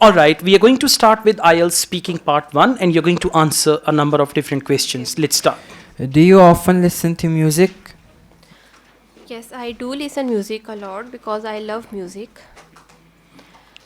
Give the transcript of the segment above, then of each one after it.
All right, we are going to start with IELTS speaking part 1 and you're going to answer a number of different questions. Let's start. Do you often listen to music? Yes, I do listen music a lot because I love music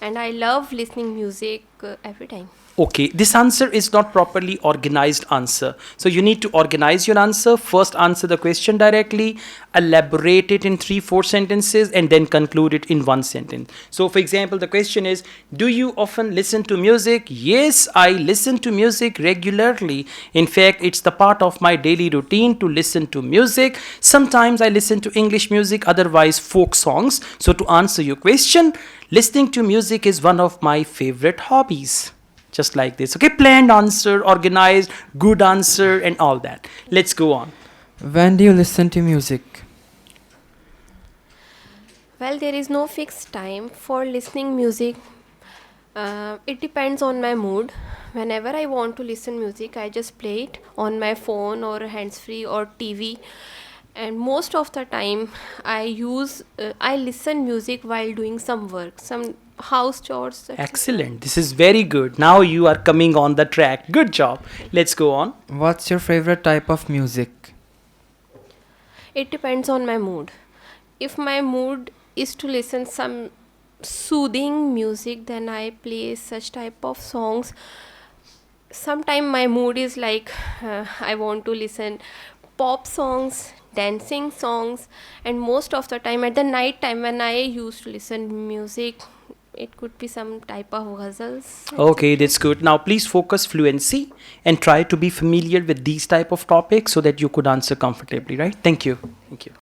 and I love listening music every time. Okay, this answer is not properly organized answer. So you need to organize your answer. First answer the question directly, elaborate it in 3-4 sentences and then conclude it in one sentence. So for example, the question is, do you often listen to music? Yes, I listen to music regularly. In fact, it's the part of my daily routine to listen to music. Sometimes I listen to English music, otherwise folk songs. So to answer your question, listening to music is one of my favorite hobbies. Just like this. Okay, planned answer, organized, good answer, and all that. Let's go on. When do you listen to music? Well, there is no fixed time for listening music. It depends on my mood. Whenever I want to listen music, I just play it on my phone or hands-free or TV. And most of the time, I listen music while doing some work, some house chores. etc. Excellent. This is very good. Now you are coming on the track. Good job. Let's go on. What's your favorite type of music? It depends on my mood. If my mood is to listen some soothing music, then I play such type of songs. Sometimes my mood is like I want to listen pop songs, dancing songs, and most of the time at the night time when I used to listen music, it could be some type of ghazals. Okay, etc. that's good. Now please focus fluency and try to be familiar with these type of topics so that you could answer comfortably, right? Thank you. Thank you.